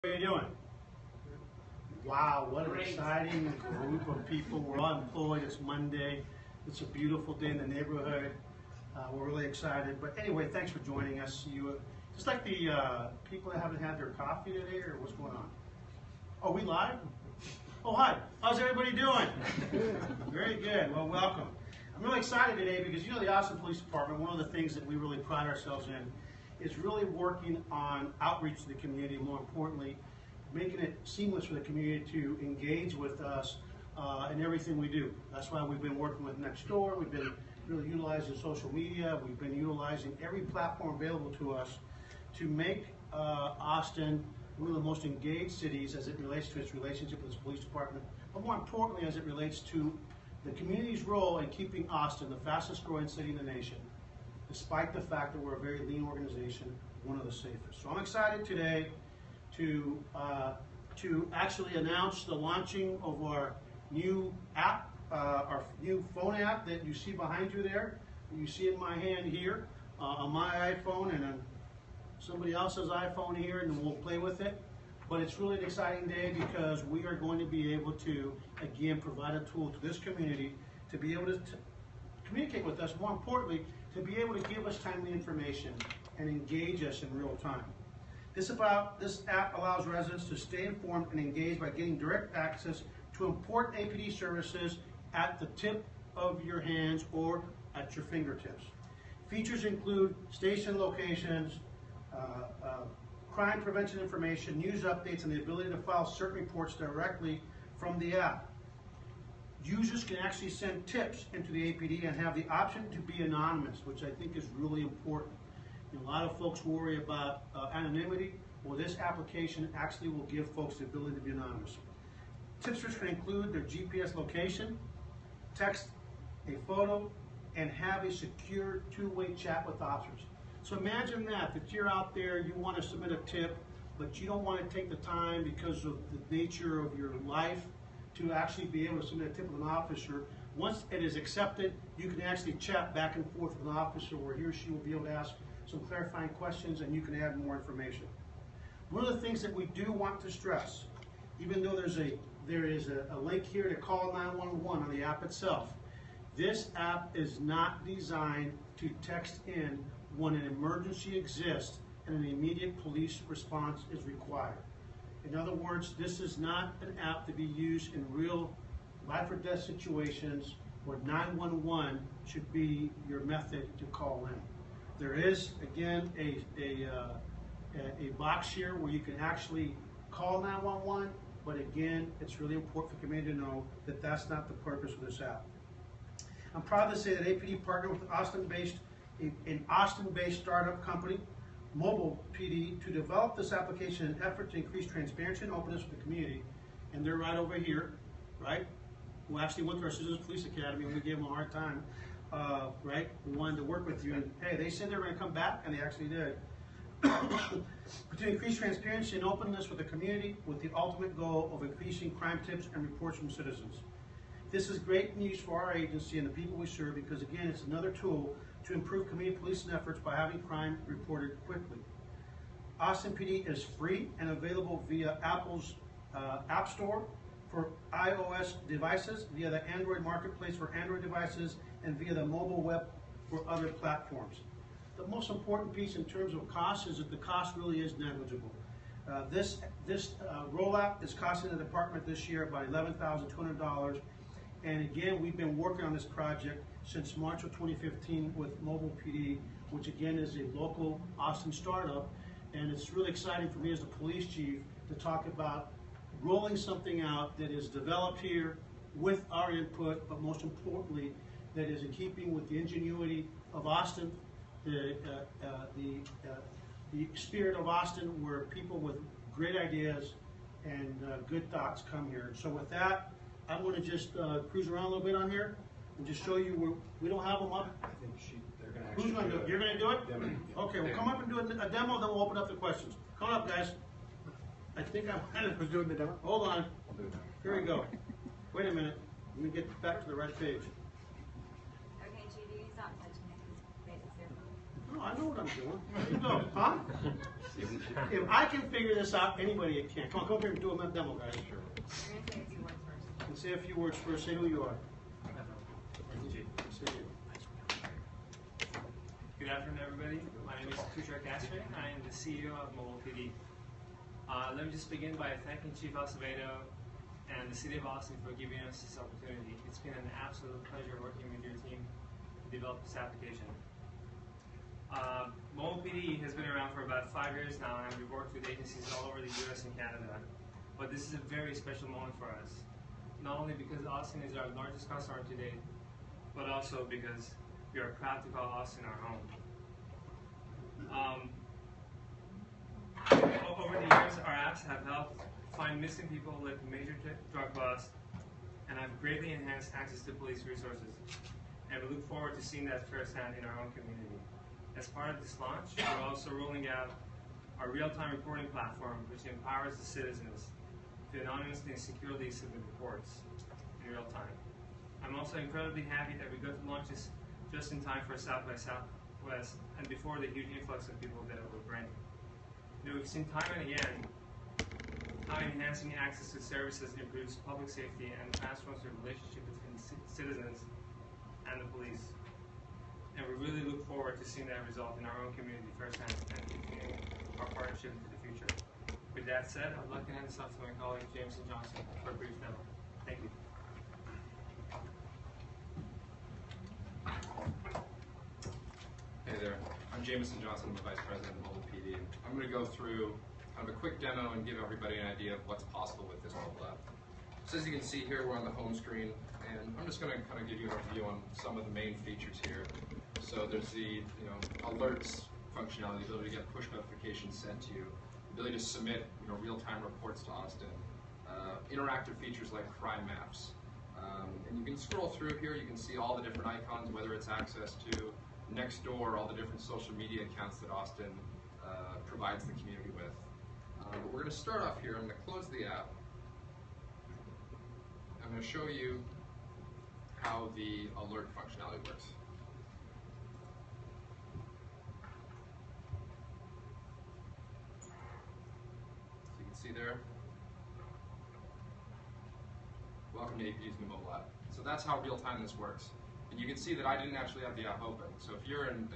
How are you doing? Wow, what an exciting group of people. We're all employed. It's Monday. It's a beautiful day in the neighborhood. We're really excited. But anyway, thanks for joining us. Just like the people that haven't had their coffee today, or what's going on? Oh, we live? Oh, hi. How's everybody doing? Very good. Well, welcome. I'm really excited today because the Austin Police Department, one of the things that we really pride ourselves in is really working on outreach to the community, more importantly, making it seamless for the community to engage with us in everything we do. That's why we've been working with Nextdoor. We've been really utilizing social media. We've been utilizing every platform available to us to make Austin one of the most engaged cities as it relates to its relationship with its police department, but more importantly as it relates to the community's role in keeping Austin the fastest growing city in the nation, despite the fact that we're a very lean organization, one of the safest. So I'm excited today to actually announce the launching of our new app, our new phone app that you see behind you there. You see in my hand here on my iPhone and on somebody else's iPhone here, and we'll play with it. But it's really an exciting day because we are going to be able to, again, provide a tool to this community to be able to communicate with us, more importantly, to be able to give us timely information and engage us in real time. This app allows residents to stay informed and engaged by getting direct access to important APD services at the tip of your hands or at your fingertips. Features include station locations, crime prevention information, news updates, and the ability to file certain reports directly from the app. Users can actually send tips into the APD and have the option to be anonymous, which I think is really important. A lot of folks worry about anonymity. Well, this application actually will give folks the ability to be anonymous. Tipsters can include their GPS location, text, a photo, and have a secure two-way chat with officers. So imagine that you're out there, you want to submit a tip, but you don't want to take the time because of the nature of your life to actually be able to submit a tip with an officer. Once it is accepted, you can actually chat back and forth with an officer where he or she will be able to ask some clarifying questions and you can add more information. One of the things that we do want to stress, even though there is a link here to call 911 on the app itself, this app is not designed to text in when an emergency exists and an immediate police response is required. In other words, this is not an app to be used in real life or death situations where 911 should be your method to call in. There is, again, a box here where you can actually call 911, but again, it's really important for the community to know that that's not the purpose of this app. I'm proud to say that APD partnered with an Austin-based startup company, Mobile PD, to develop this application in an effort to increase transparency and openness for the community. And they're right over here, right? Who actually went to our Citizens Police Academy and we gave them a hard time, right? We wanted to work with you. And hey, they said they were going to come back, and they actually did. To increase transparency and openness with the community with the ultimate goal of increasing crime tips and reports from citizens. This is great news for our agency and the people we serve because, again, it's another tool to improve community policing efforts by having crime reported quickly. Austin PD is free and available via Apple's App Store for iOS devices, via the Android Marketplace for Android devices, and via the mobile web for other platforms. The most important piece in terms of cost is that the cost really is negligible. This rollout is costing the department this year about $11,200. And again, we've been working on this project since March of 2015 with Mobile PD, which again is a local Austin startup. And it's really exciting for me as the police chief to talk about rolling something out that is developed here with our input, but most importantly, that is in keeping with the ingenuity of Austin, the spirit of Austin, where people with great ideas and good thoughts come here. And so with that, I'm going to just cruise around a little bit on here and just show you where we don't have them up. I think they're going to actually. Who's going to do it? You're going to do it? Demo. Okay, we'll come up and do a demo, then we'll open up the questions. Come on up, guys. I think I'm kind of. Who's doing the demo? Hold on. I'll do it now. Here we go. Wait a minute. Let me get back to the right page. Okay, Judy, stop touching it. It's there. No, I know what I'm doing. There you go, huh? If I can figure this out, anybody can. Come on, come up here and do a demo, guys. Sure. And say a few words first. Say who you are. Say you. Good afternoon, everybody. My name is Tushar Castro. I am the CEO of Mobile PD. Let me just begin by thanking Chief Acevedo and the City of Austin for giving us this opportunity. It's been an absolute pleasure working with your team to develop this application. Mobile PD has been around for about 5 years now, and we've worked with agencies all over the US and Canada. But this is a very special moment for us, not only because Austin is our largest customer to date, but also because we are proud to call Austin our home. Over the years, our apps have helped find missing people, led to major drug busts, and have greatly enhanced access to police resources. And we look forward to seeing that firsthand in our own community. As part of this launch, we're also rolling out our real-time reporting platform, which empowers the citizens to anonymously and securely submit reports in real time. I'm also incredibly happy that we got to launch this just in time for South by Southwest and before the huge influx of people that it will bring. You know, we've seen time and again how enhancing access to services improves public safety and transforms the relationship between citizens and the police. And we really look forward to seeing that result in our own community firsthand and continuing our partnership into the future. With that said, I'd like to hand this off to my colleague Jameson Johnson for a brief demo. Thank you. Hey there, I'm Jameson Johnson, I'm the Vice President of Mobile PD. I'm going to go through kind of a quick demo and give everybody an idea of what's possible with this mobile app. So as you can see here, we're on the home screen, and I'm just going to kind of give you an overview on some of the main features here. So there's the alerts functionality, the ability to get push notifications sent to you, the ability to submit real-time reports to Austin, interactive features like crime maps. And you can scroll through here, you can see all the different icons, whether it's access to Nextdoor, all the different social media accounts that Austin provides the community with. But we're going to start off here. I'm going to close the app. I'm going to show you how the alert functionality works. So you can see there, welcome to APD's new mobile app. So that's how real-time this works. And you can see that I didn't actually have the app open. So if you're an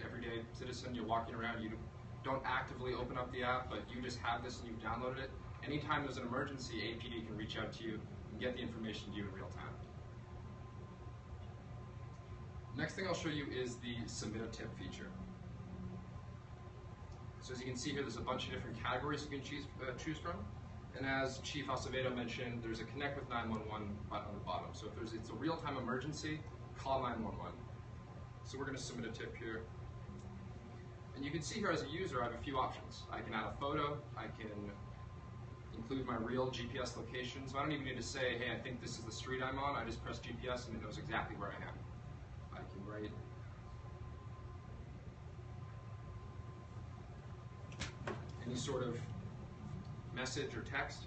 everyday citizen, you're walking around, you don't actively open up the app, but you just have this and you've downloaded it, anytime there's an emergency, APD can reach out to you and get the information to you in real time. Next thing I'll show you is the submit a tip feature. So as you can see here, there's a bunch of different categories you can choose from. And as Chief Acevedo mentioned, there's a Connect with 911 button on the bottom. So if it's a real-time emergency, call 911. So we're going to submit a tip here. And you can see here as a user, I have a few options. I can add a photo, I can include my real GPS location. So I don't even need to say, hey, I think this is the street I'm on. I just press GPS and it knows exactly where I am. I can write any sort of message or text.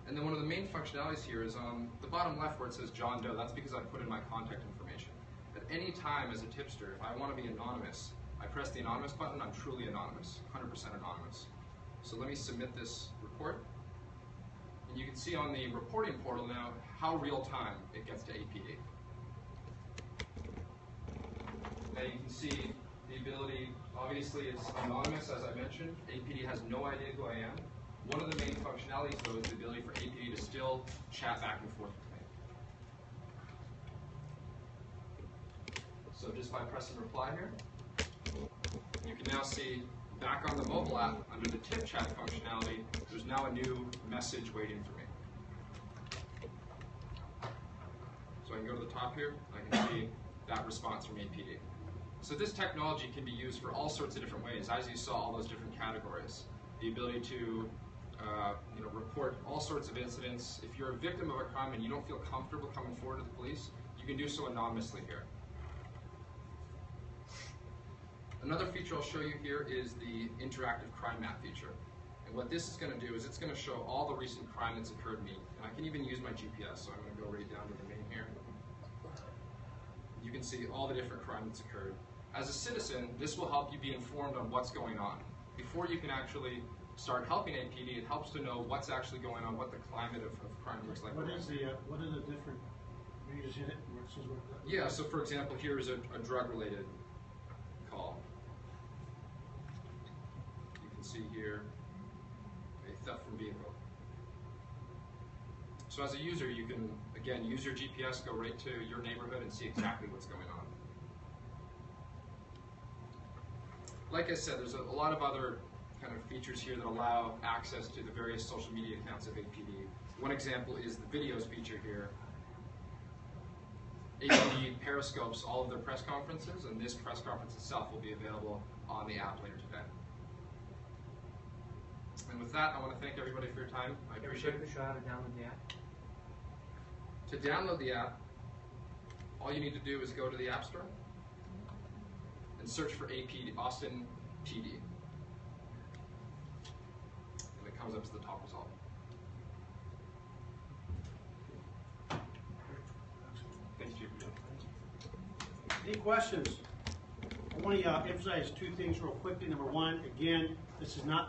And then one of the main functionalities here is on the bottom left where it says John Doe. That's because I put in my contact information. At any time as a tipster, if I want to be anonymous, I press the anonymous button, I'm truly anonymous, 100% anonymous. So let me submit this report. And you can see on the reporting portal now how real time it gets to APD. Now you can see the ability, obviously it's anonymous as I mentioned. APD has no idea who I am. One of the main functionalities though is the ability for APD to still chat back and forth with me. So just by pressing reply here, you can now see back on the mobile app under the tip chat functionality, there's now a new message waiting for me. So I can go to the top here, I can see that response from APD. So this technology can be used for all sorts of different ways. As you saw, all those different categories. The ability to report all sorts of incidents. If you're a victim of a crime and you don't feel comfortable coming forward to the police, you can do so anonymously here. Another feature I'll show you here is the interactive crime map feature. And what this is going to do is it's going to show all the recent crime that's occurred to me. And I can even use my GPS, so I'm going to go right down to the main here. You can see all the different crime that's occurred. As a citizen, this will help you be informed on what's going on. Before you can actually start helping APD, it helps to know what's actually going on, what the climate of crime looks like. What are the different, you just hit it, where it says what? Yeah, so for example, here is a drug-related call. You can see here a theft from vehicle. So as a user, you can, again, use your GPS, go right to your neighborhood and see exactly what's going on. Like I said, there's a lot of other kind of features here that allow access to the various social media accounts of APD. One example is the videos feature here. APD periscopes all of their press conferences, and this press conference itself will be available on the app later today. And with that, I want to thank everybody for your time. I appreciate it. Show how to download the app. To download the app, all you need to do is go to the App Store and search for APD, Austin PD. And it comes up as the top result. Thanks, Chief. Any questions? I want to emphasize two things real quickly. Number one, again, this is not